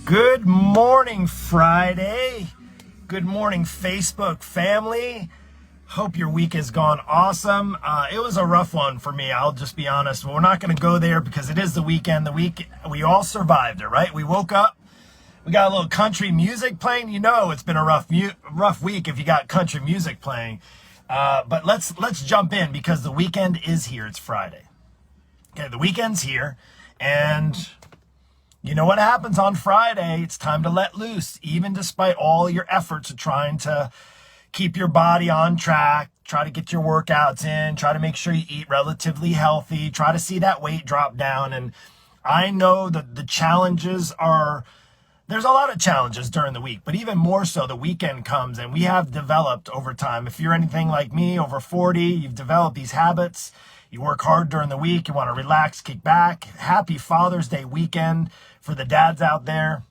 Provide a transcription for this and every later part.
Good morning, Friday. Good morning, Facebook family. Hope your week has gone awesome. It was a rough one for me. I'll just be honest. We're not going to go there because it is the weekend. The week we all survived it, right? We woke up. We got a little country music playing. You know it's been a rough week if you got country music playing. But let's jump in because the weekend is here. It's Friday. Okay, the weekend's here, and you know what happens on Friday? It's time to let loose, even despite all your efforts of trying to keep your body on track, try to get your workouts in, try to make sure you eat relatively healthy, try to see that weight drop down. And I know that the challenges there's a lot of challenges during the week, but even more so the weekend comes, and we have developed over time. If you're anything like me, over 40, you've developed these habits. You work hard during the week. You want to relax, kick back. Happy Father's Day weekend for the dads out there,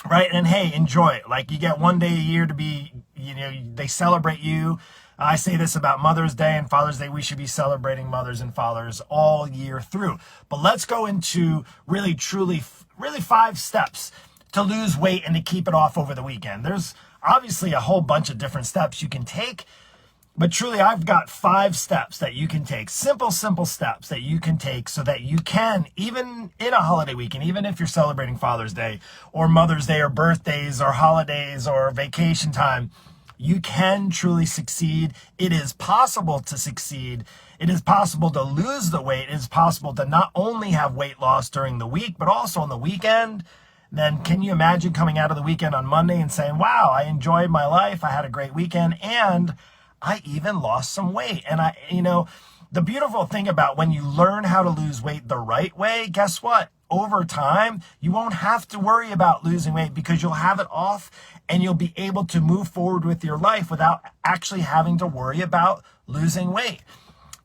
right? And hey, enjoy it. Like, you get one day a year to be, they celebrate you. I say this about Mother's Day and Father's Day. We should be celebrating mothers and fathers all year through. But let's go into really 5 steps to lose weight and to keep it off over the weekend. There's obviously a whole bunch of different steps you can take. But truly, I've got 5 steps that you can take, simple steps that you can take so that you can, even in a holiday weekend, even if you're celebrating Father's Day or Mother's Day or birthdays or holidays or vacation time, you can truly succeed. It is possible to succeed. It is possible to lose the weight. It is possible to not only have weight loss during the week, but also on the weekend. Then can you imagine coming out of the weekend on Monday and saying, wow, I enjoyed my life. I had a great weekend, and I even lost some weight. And the beautiful thing about when you learn how to lose weight the right way, guess what? Over time, you won't have to worry about losing weight because you'll have it off and you'll be able to move forward with your life without actually having to worry about losing weight.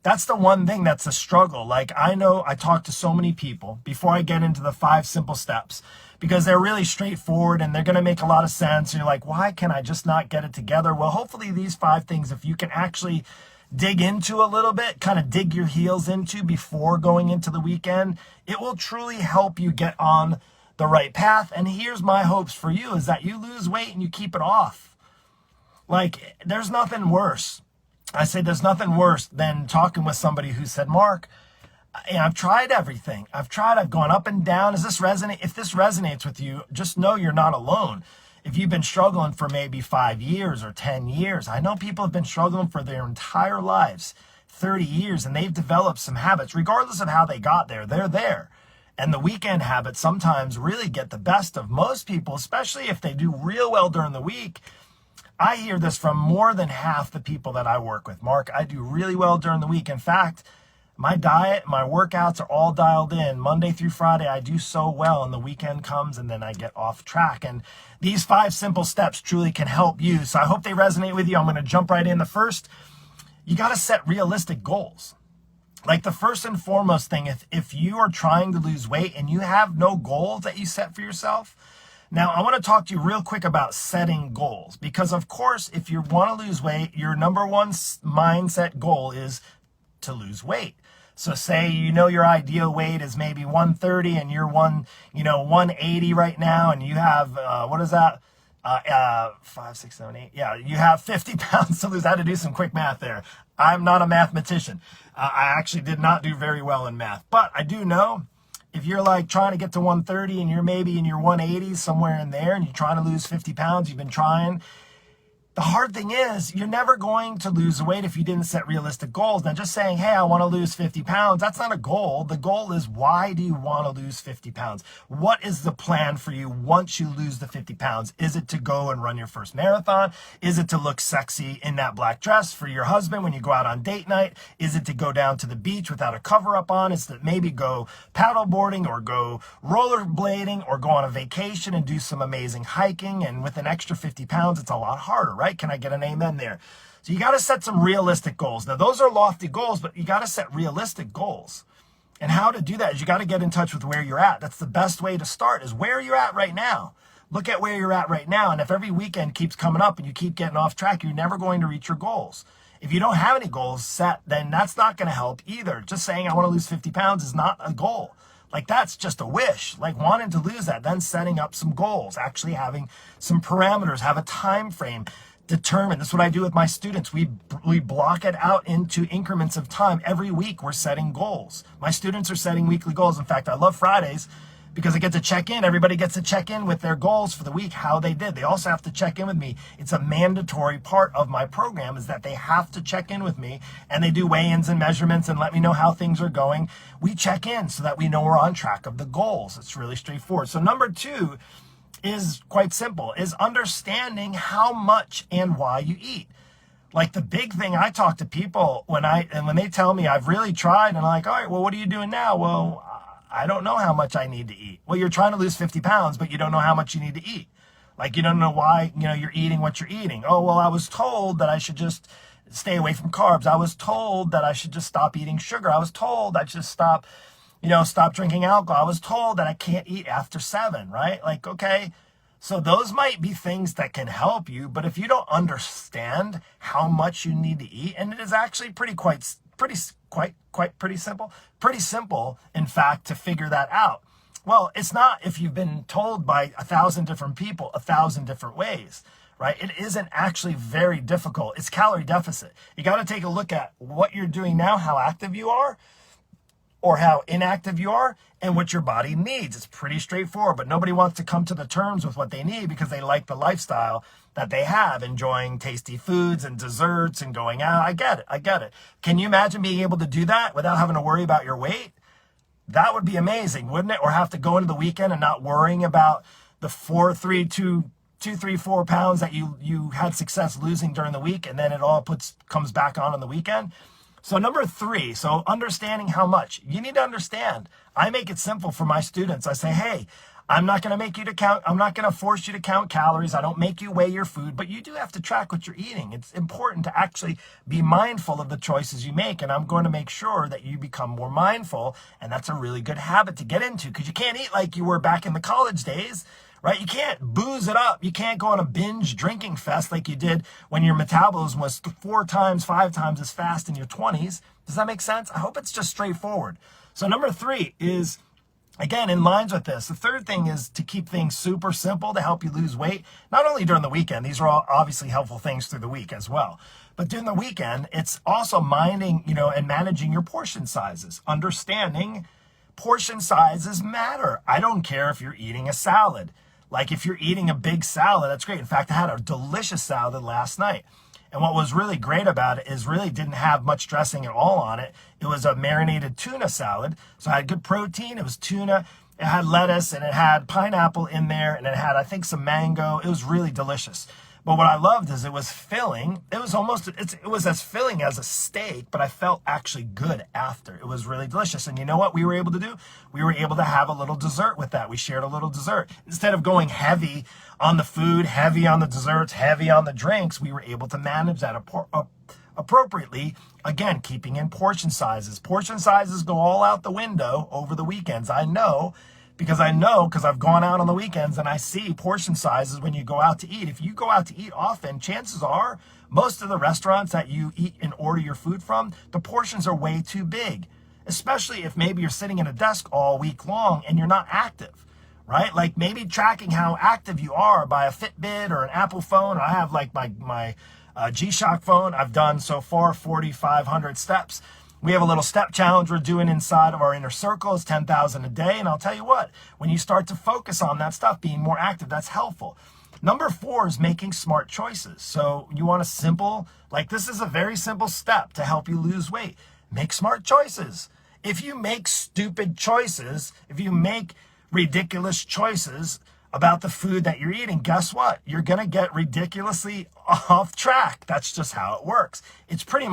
That's the one thing that's a struggle. Like, I know I talk to so many people before I get into the 5 simple steps because they're really straightforward and they're going to make a lot of sense. And you're like, why can I just not get it together? Well, hopefully these 5 things, if you can actually dig into a little bit, kind of dig your heels into before going into the weekend, it will truly help you get on the right path. And here's my hopes for you is that you lose weight and you keep it off. Like, there's nothing worse. I say there's nothing worse than talking with somebody who said, Mark, I've tried everything. I've gone up and down. If this resonates with you, just know you're not alone. If you've been struggling for maybe 5 years or 10 years, I know people have been struggling for their entire lives, 30 years, and they've developed some habits, regardless of how they got there, they're there. And the weekend habits sometimes really get the best of most people, especially if they do real well during the week. I hear this from more than half the people that I work with. Mark, I do really well during the week. In fact, my diet, my workouts are all dialed in. Monday through Friday, I do so well, and the weekend comes, and then I get off track. And these 5 simple steps truly can help you. So I hope they resonate with you. I'm going to jump right in. The first, you got to set realistic goals. Like, the first and foremost thing, if you are trying to lose weight and you have no goals that you set for yourself, now, I want to talk to you real quick about setting goals, because of course, if you want to lose weight, your number one mindset goal is to lose weight. So say, your ideal weight is maybe 130 and you're 180 right now, and you have, 5, 6, 7, 8. Yeah, you have 50 pounds to lose. I had to do some quick math there. I'm not a mathematician. I actually did not do very well in math, but I do know if you're like trying to get to 130 and you're maybe in your 180s, somewhere in there, and you're trying to lose 50 pounds, you've been trying. The hard thing is you're never going to lose weight if you didn't set realistic goals. Now, just saying, hey, I want to lose 50 pounds, that's not a goal. The goal is, why do you want to lose 50 pounds? What is the plan for you once you lose the 50 pounds? Is it to go and run your first marathon? Is it to look sexy in that black dress for your husband when you go out on date night? Is it to go down to the beach without a cover up on? Is it maybe go paddle boarding or go rollerblading or go on a vacation and do some amazing hiking? And with an extra 50 pounds, it's a lot harder, right? Can I get an amen there? So you got to set some realistic goals. Now, those are lofty goals, but you got to set realistic goals. And how to do that is you got to get in touch with where you're at. That's the best way to start, is where you're at right now. Look at where you're at right now. And if every weekend keeps coming up and you keep getting off track, you're never going to reach your goals. If you don't have any goals set, then that's not going to help either. Just saying I want to lose 50 pounds is not a goal. Like that's just a wish, like wanting to lose that, then setting up some goals, actually having some parameters, have a time frame determined. This is what I do with my students. We block it out into increments of time. Every week we're setting goals. My students are setting weekly goals. In fact, I love Fridays because I get to check in. Everybody gets to check in with their goals for the week, how they did. They also have to check in with me. It's a mandatory part of my program is that they have to check in with me, and they do weigh-ins and measurements and let me know how things are going. We check in so that we know we're on track of the goals. It's really straightforward. So number 2 is quite simple, is understanding how much and why you eat. Like the big thing I talk to people when they tell me I've really tried, and I'm like, all right, well, what are you doing now? Well, I don't know how much I need to eat. Well, you're trying to lose 50 pounds, but you don't know how much you need to eat. Like you don't know why, you're eating what you're eating. Oh, well, I was told that I should just stay away from carbs. I was told that I should just stop eating sugar. I was told I should stop drinking alcohol. I was told that I can't eat after 7, right? Like, okay, so those might be things that can help you, but if you don't understand how much you need to eat, and it is actually pretty simple, in fact, to figure that out. Well, it's not if you've been told by 1,000 different people 1,000 different ways, right? It isn't actually very difficult. It's calorie deficit. You got to take a look at what you're doing now, how active you are, or how inactive you are, and what your body needs. It's pretty straightforward, but nobody wants to come to the terms with what they need because they like the lifestyle that they have, enjoying tasty foods and desserts and going out. I get it. Can you imagine being able to do that without having to worry about your weight? That would be amazing, wouldn't it? Or have to go into the weekend and not worrying about the 4 pounds that you had success losing during the week, and then it all comes back on the weekend. So number 3, so understanding how much. You need to understand. I make it simple for my students. I say, hey, I'm not going to make you to count. I'm not going to force you to count calories. I don't make you weigh your food, but you do have to track what you're eating. It's important to actually be mindful of the choices you make, and I'm going to make sure that you become more mindful, and that's a really good habit to get into because you can't eat like you were back in the college days. Right? You can't booze it up. You can't go on a binge drinking fest like you did when your metabolism was 4 times, 5 times as fast in your 20s. Does that make sense? I hope it's just straightforward. So number 3 is, again, in lines with this. The third thing is to keep things super simple to help you lose weight, not only during the weekend. These are all obviously helpful things through the week as well. But during the weekend, it's also minding, and managing your portion sizes. Understanding portion sizes matter. I don't care if you're eating a salad. Like if you're eating a big salad, that's great. In fact, I had a delicious salad last night. And what was really great about it is really didn't have much dressing at all on it. It was a marinated tuna salad. So I had good protein. It was tuna. It had lettuce and it had pineapple in there. And it had, I think, some mango. It was really delicious. But what I loved is it was filling. It was as filling as a steak, but I felt actually good after. It was really delicious. And you know what we were able to do? We were able to have a little dessert with that. We shared a little dessert. Instead of going heavy on the food, heavy on the desserts, heavy on the drinks, we were able to manage that appropriately. Again, keeping in portion sizes. Portion sizes go all out the window over the weekends. I know because I've gone out on the weekends and I see portion sizes when you go out to eat. If you go out to eat often, chances are most of the restaurants that you eat and order your food from, the portions are way too big, especially if maybe you're sitting at a desk all week long and you're not active, right? Like maybe tracking how active you are by a Fitbit or an Apple phone. I have like my G-Shock phone. I've done so far 4,500 steps. We have a little step challenge we're doing inside of our inner circle. It's 10,000 a day. And I'll tell you what, when you start to focus on that stuff, being more active, that's helpful. Number 4 is making smart choices. So you want this is a very simple step to help you lose weight. Make smart choices. If you make stupid choices, if you make ridiculous choices about the food that you're eating, guess what? You're going to get ridiculously off track. That's just how it works. It's pretty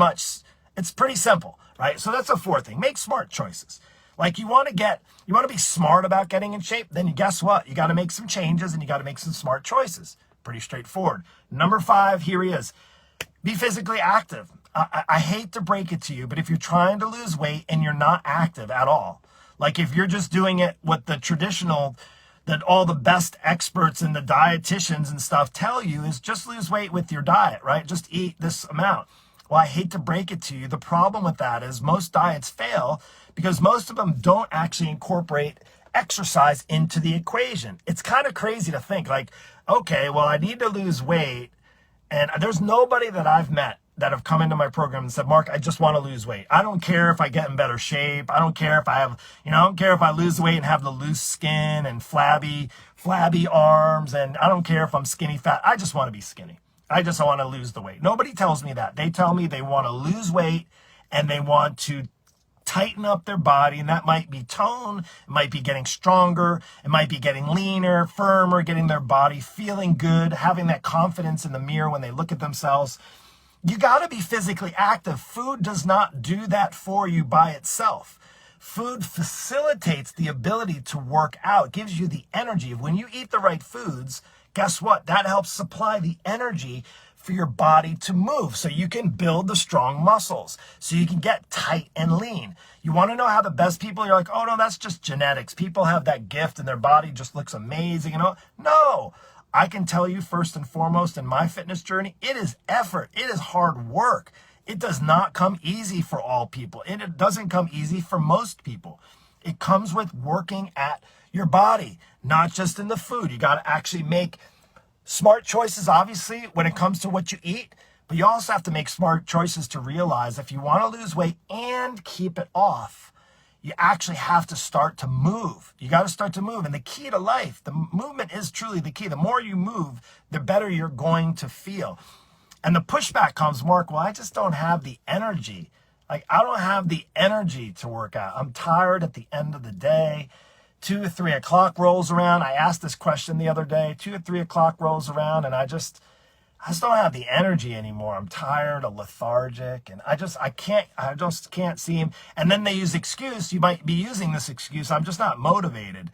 simple. Right? So that's the 4th thing. Make smart choices. Like you want to be smart about getting in shape, then guess what? You got to make some changes and you got to make some smart choices. Pretty straightforward. Number 5, here he is. Be physically active. I hate to break it to you, but if you're trying to lose weight and you're not active at all, like if you're just doing it what the traditional, that all the best experts and the dietitians and stuff tell you is just lose weight with your diet, right? Just eat this amount. Well, I hate to break it to you. The problem with that is most diets fail because most of them don't actually incorporate exercise into the equation. It's kind of crazy to think like, okay, well, I need to lose weight. And there's nobody that I've met that have come into my program and said, Mark, I just want to lose weight. I don't care if I get in better shape. I don't care if I have, I don't care if I lose weight and have the loose skin and flabby arms. And I don't care if I'm skinny fat. I just want to be skinny. I just want to lose the weight. Nobody tells me that. They tell me they want to lose weight and they want to tighten up their body, and that might be tone, it might be getting stronger, it might be getting leaner, firmer, getting their body feeling good, having that confidence in the mirror when they look at themselves. You got to be physically active. Food does not do that for you by itself. Food facilitates the ability to work out, gives you the energy. When you eat the right foods, guess what? That helps supply the energy for your body to move so you can build the strong muscles, so you can get tight and lean. You want to know how the best people, you're like, oh no, that's just genetics. People have that gift and their body just looks amazing. No, I can tell you first and foremost in my fitness journey, it is effort. It is hard work. It does not come easy for all people. And it doesn't come easy for most people. It comes with working at your body, not just in the food. You got to actually make smart choices, obviously, when it comes to what you eat, but you also have to make smart choices to realize if you want to lose weight and keep it off, you actually have to start to move. You got to start to move. And the key to life, the movement is truly the key. The more you move, the better you're going to feel. And the pushback comes, Mark, well, I just don't have the energy. Like, I don't have the energy to work out. I'm tired at the end of the day. 2 or 3 o'clock rolls around. I asked this question the other day. 2 or 3 o'clock rolls around and I just don't have the energy anymore. I'm tired, lethargic, and I just can't seem. And then they use excuse. You might be using this excuse. I'm just not motivated.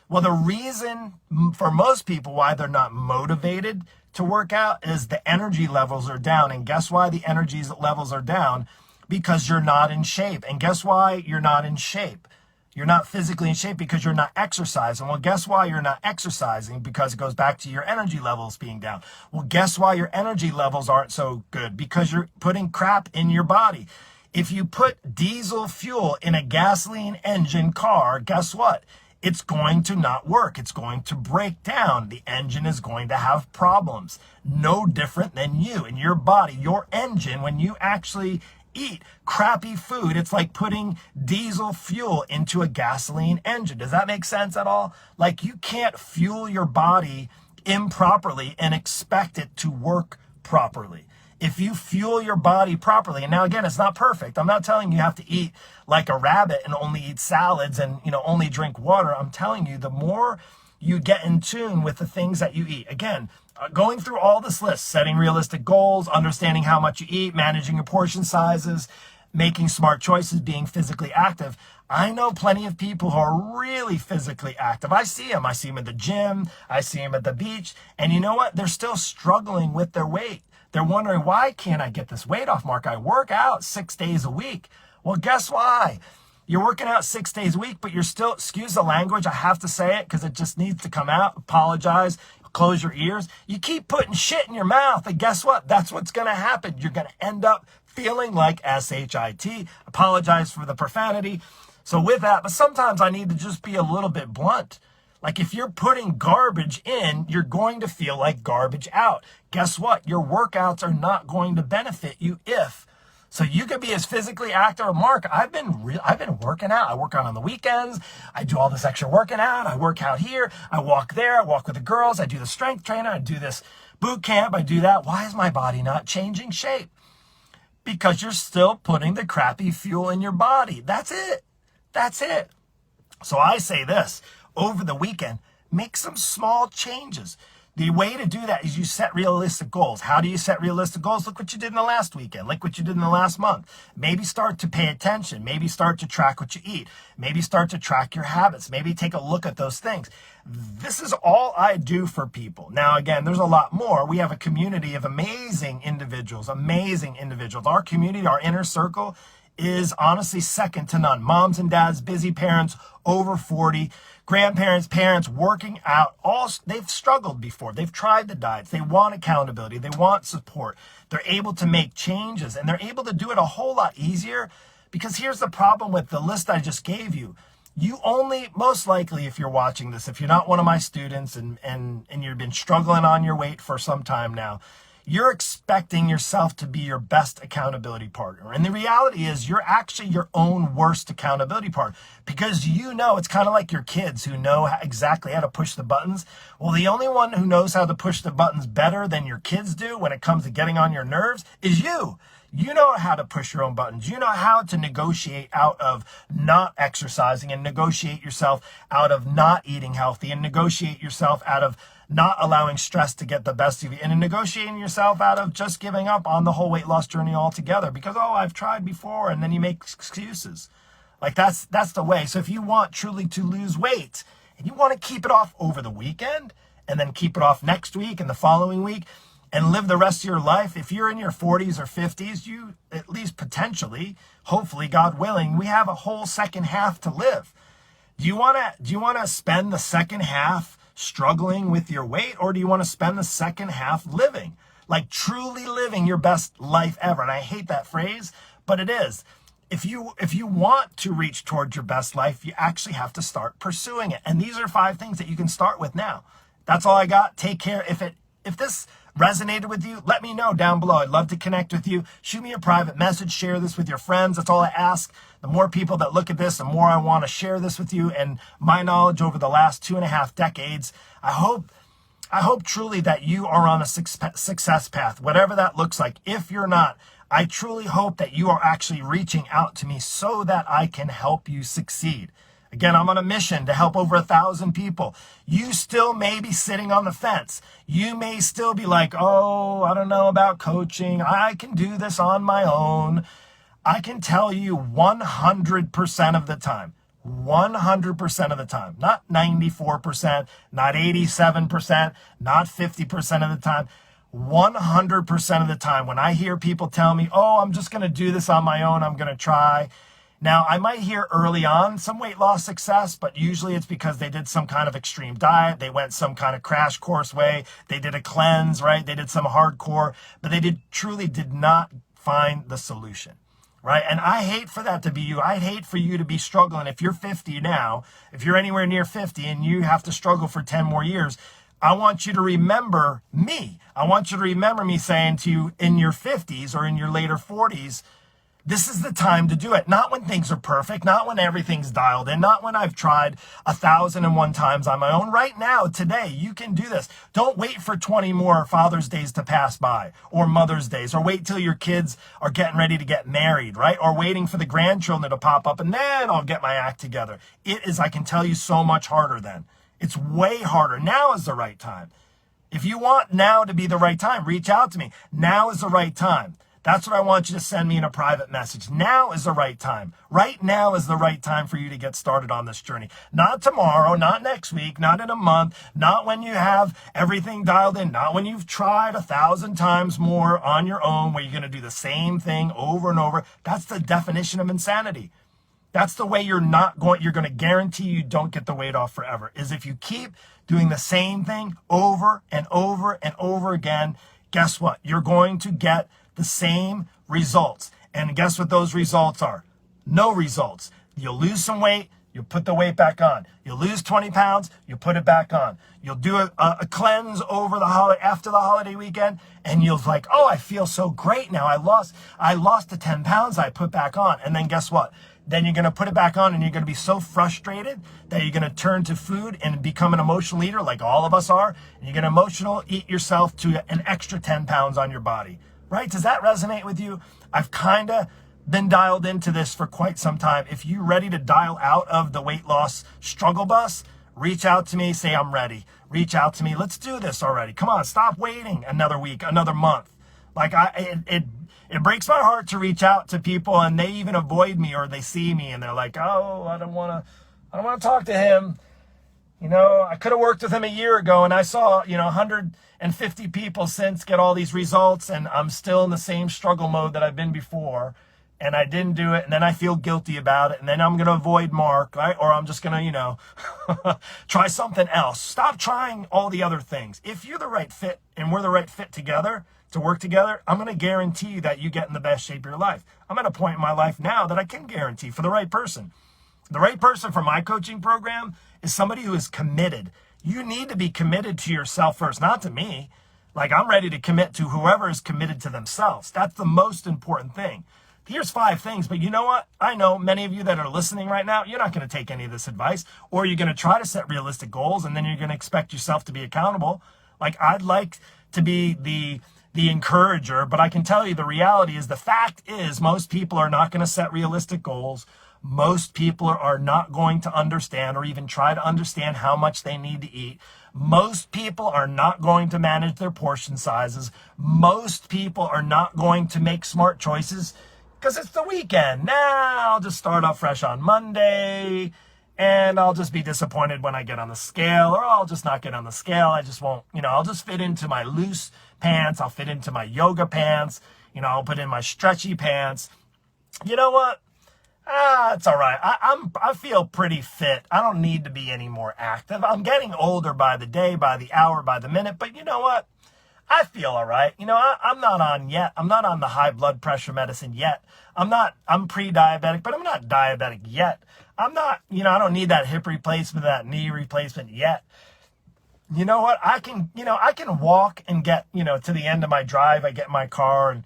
Well, the reason for most people why they're not motivated to work out is the energy levels are down. And guess why the energy levels are down? Because you're not in shape. And guess why you're not in shape? You're not physically in shape because you're not exercising. Well, guess why you're not exercising? Because it goes back to your energy levels being down. Well, guess why your energy levels aren't so good? Because you're putting crap in your body. If you put diesel fuel in a gasoline engine car, guess what? It's going to not work. It's going to break down. The engine is going to have problems. No different than you and your body. Your engine, when you actually eat crappy food, it's like putting diesel fuel into a gasoline engine. Does that make sense at all? Like, you can't fuel your body improperly and expect it to work properly. If you fuel your body properly, and now again, it's not perfect. I'm not telling you have to eat like a rabbit and only eat salads and, only drink water. I'm telling you, the more you get in tune with the things that you eat. Again, going through all this list, setting realistic goals, understanding how much you eat, managing your portion sizes, making smart choices, being physically active. I know plenty of people who are really physically active. I see them. I see them at the gym. I see them at the beach. And you know what? They're still struggling with their weight. They're wondering, why can't I get this weight off, Mark? I work out 6 days a week. Well, guess why? You're working out 6 days a week, but you're still, excuse the language, I have to say it because it just needs to come out. Apologize. Close your ears. You keep putting shit in your mouth, and guess what? That's what's going to happen. You're going to end up feeling like SHIT. Apologize for the profanity. So with that, but sometimes I need to just be a little bit blunt. Like, if you're putting garbage in, you're going to feel like garbage out. Guess what? Your workouts are not going to benefit you if. So you could be as physically active. Mark, I've been working out. I work out on the weekends. I do all this extra working out. I work out here. I walk there. I walk with the girls. I do the strength training. I do this boot camp. I do that. Why is my body not changing shape? Because you're still putting the crappy fuel in your body. That's it. That's it. So I say this, over the weekend, make some small changes. The way to do that is you set realistic goals. How do you set realistic goals? Look what you did in the last weekend. Look what you did in the last month. Maybe start to pay attention. Maybe start to track what you eat. Maybe start to track your habits. Maybe take a look at those things. This is all I do for people. Now, again, there's a lot more. We have a community of amazing individuals. Our community, our inner circle, is honestly second to none. Moms and dads, busy parents, over 40, grandparents, parents working out, they've struggled before. They've tried the diets. They want accountability. They want support. They're able to make changes, and they're able to do it a whole lot easier, because here's the problem with the list I just gave you. You only, most likely, if you're watching this, if you're not one of my students and you've been struggling on your weight for some time now, you're expecting yourself to be your best accountability partner. And the reality is you're actually your own worst accountability partner, because it's kind of like your kids who know exactly how to push the buttons. Well, the only one who knows how to push the buttons better than your kids do when it comes to getting on your nerves is you. You know how to push your own buttons. You know how to negotiate out of not exercising, and negotiate yourself out of not eating healthy, and negotiate yourself out of not allowing stress to get the best of you, and negotiating yourself out of just giving up on the whole weight loss journey altogether because, I've tried before, and then you make excuses. Like that's the way. So if you want truly to lose weight and you want to keep it off over the weekend and then keep it off next week and the following week, and live the rest of your life, if you're in your 40s or 50s, you at least potentially, hopefully, God willing, we have a whole second half to live. Do you want to spend the second half struggling with your weight, or do you want to spend the second half living, like truly living your best life ever? And I hate that phrase, but it is. If you want to reach towards your best life, you actually have to start pursuing it. And these are 5 things that you can start with now. That's all I got. Take care. If this resonated with you, let me know down below. I'd love to connect with you. Shoot me a private message. Share this with your friends. That's all I ask. The more people that look at this, the more I want to share this with you and my knowledge over the last 2.5 decades. I hope truly that you are on a success path, whatever that looks like. If you're not, I truly hope that you are actually reaching out to me so that I can help you succeed. Again, I'm on a mission to help over 1,000 people. You still may be sitting on the fence. You may still be like, I don't know about coaching. I can do this on my own. I can tell you 100% of the time, 100% of the time, not 94%, not 87%, not 50% of the time, 100% of the time, when I hear people tell me, I'm just going to do this on my own, I'm going to try. Now, I might hear early on some weight loss success, but usually it's because they did some kind of extreme diet. They went some kind of crash course way. They did a cleanse, right? They did some hardcore, but they truly did not find the solution, right? And I hate for that to be you. I'd hate for you to be struggling. If you're 50 now, if you're anywhere near 50 and you have to struggle for 10 more years, I want you to remember me. I want you to remember me saying to you in your 50s or in your later 40s, this is the time to do it. Not when things are perfect, not when everything's dialed in, not when I've tried 1,001 times on my own. Right now, today, you can do this. Don't wait for 20 more Father's Days to pass by, or Mother's Days, or wait till your kids are getting ready to get married, right? Or waiting for the grandchildren to pop up, and then I'll get my act together. It is, I can tell you, so much harder then. It's way harder. Now is the right time. If you want now to be the right time, reach out to me. Now is the right time. That's what I want you to send me in a private message. Now is the right time. Right now is the right time for you to get started on this journey. Not tomorrow, not next week, not in a month, not when you have everything dialed in, not when you've tried 1,000 times more on your own, where you're going to do the same thing over and over. That's the definition of insanity. That's the way you're going to guarantee you don't get the weight off forever, is if you keep doing the same thing over and over and over again. Guess what? You're going to get the same results. And guess what those results are? No results. You'll lose some weight, you'll put the weight back on. You'll lose 20 pounds, you'll put it back on. You'll do a cleanse over after the holiday weekend, and you'll like, I feel so great now. I lost the 10 pounds I put back on. And then guess what? Then you're going to put it back on, and you're going to be so frustrated that you're going to turn to food and become an emotional eater like all of us are. And you're going to eat yourself to an extra 10 pounds on your body. Right? Does that resonate with you? I've kind of been dialed into this for quite some time. If you're ready to dial out of the weight loss struggle bus, reach out to me, say I'm ready. Reach out to me. Let's do this already. Come on, stop waiting another week, another month. Like it breaks my heart to reach out to people and they even avoid me, or they see me and they're like, I don't want to talk to him. I could have worked with him a year ago and I saw, 150 people since get all these results, and I'm still in the same struggle mode that I've been before. and I didn't do it, and then I feel guilty about it, and then I'm going to avoid Mark, right? Or I'm just going to, try something else. Stop trying all the other things. If you're the right fit and we're the right fit together to work together, I'm going to guarantee you that you get in the best shape of your life. I'm at a point in my life now that I can guarantee for the right person. The right person for my coaching program is somebody who is committed. You need to be committed to yourself first, not to me. Like, I'm ready to commit to whoever is committed to themselves. That's the most important thing. Here's 5 things, but you know what? I know many of you that are listening right now, you're not going to take any of this advice, or you're going to try to set realistic goals, and then you're going to expect yourself to be accountable. Like, I'd like to be the encourager, but I can tell you the reality is, the fact is, most people are not going to set realistic goals. Most people are not going to understand or even try to understand how much they need to eat. Most people are not going to manage their portion sizes. Most people are not going to make smart choices because it's the weekend. Now I'll just start off fresh on Monday and I'll just be disappointed when I get on the scale, or I'll just not get on the scale. I just won't, I'll just fit into my loose pants. I'll fit into my yoga pants. I'll put in my stretchy pants. You know what? It's all right. I feel pretty fit. I don't need to be any more active. I'm getting older by the day, by the hour, by the minute. But you know what? I feel all right. I'm not on yet. I'm not on the high blood pressure medicine yet. I'm pre-diabetic, but I'm not diabetic yet. I'm not, I don't need that hip replacement, that knee replacement yet. You know what? I can walk and get, to the end of my drive. I get in my car and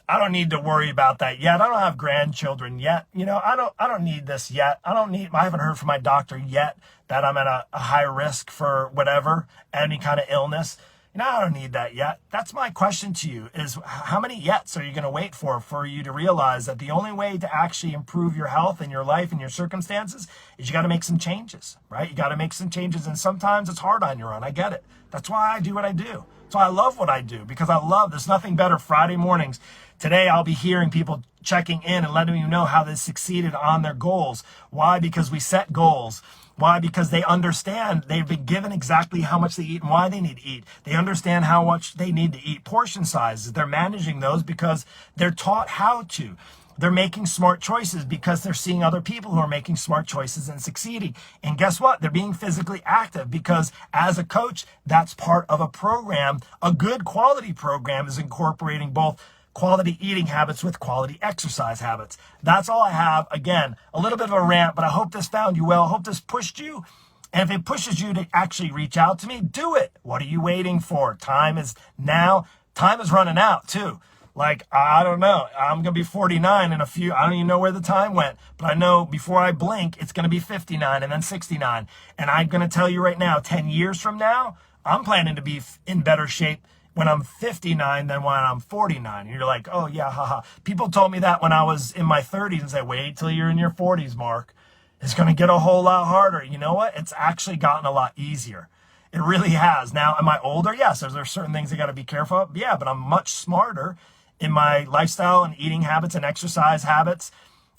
I don't need to worry about that yet. I don't have grandchildren yet. I don't need this yet. I haven't heard from my doctor yet that I'm at a high risk for whatever, any kind of illness. I don't need that yet. That's my question to you is, how many yets are you going to wait for you to realize that the only way to actually improve your health and your life and your circumstances is you got to make some changes, right? You got to make some changes. And sometimes it's hard on your own. I get it. That's why I do what I do. So I love what I do because there's nothing better Friday mornings. Today, I'll be hearing people checking in and letting me know how they succeeded on their goals. Why? Because we set goals. Why? Because they understand they've been given exactly how much they eat and why they need to eat. They understand how much they need to eat, portion sizes. They're managing those because they're taught how to. They're making smart choices because they're seeing other people who are making smart choices and succeeding. And guess what? They're being physically active because as a coach, that's part of a program. A good quality program is incorporating both quality eating habits with quality exercise habits. That's all I have. Again, a little bit of a rant, but I hope this found you well. I hope this pushed you. And if it pushes you to actually reach out to me, do it. What are you waiting for? Time is now. Time is running out too. Like, I don't know. I'm going to be 49 in a few. I don't even know where the time went. But I know before I blink, it's going to be 59 and then 69. And I'm going to tell you right now, 10 years from now, I'm planning to be in better shape when I'm 59 than when I'm 49. And you're like, oh, yeah, haha. People told me that when I was in my 30s and said, wait till you're in your 40s, Mark. It's going to get a whole lot harder. You know what? It's actually gotten a lot easier. It really has. Now, am I older? Yes, there's certain things I got to be careful of. Yeah, but I'm much smarter in my lifestyle and eating habits and exercise habits.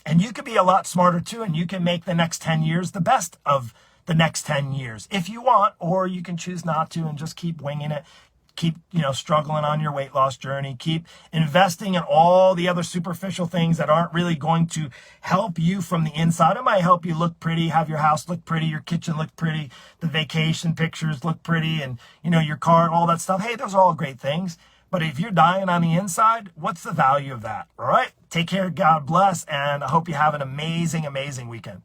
And you could be a lot smarter too, and you can make the next 10 years the best of the next 10 years if you want, or you can choose not to and just keep winging it. Keep, struggling on your weight loss journey. Keep investing in all the other superficial things that aren't really going to help you from the inside. It might help you look pretty, have your house look pretty, your kitchen look pretty, the vacation pictures look pretty, and, your car and all that stuff. Hey, those are all great things. But if you're dying on the inside, what's the value of that? All right. Take care. God bless. And I hope you have an amazing, amazing weekend.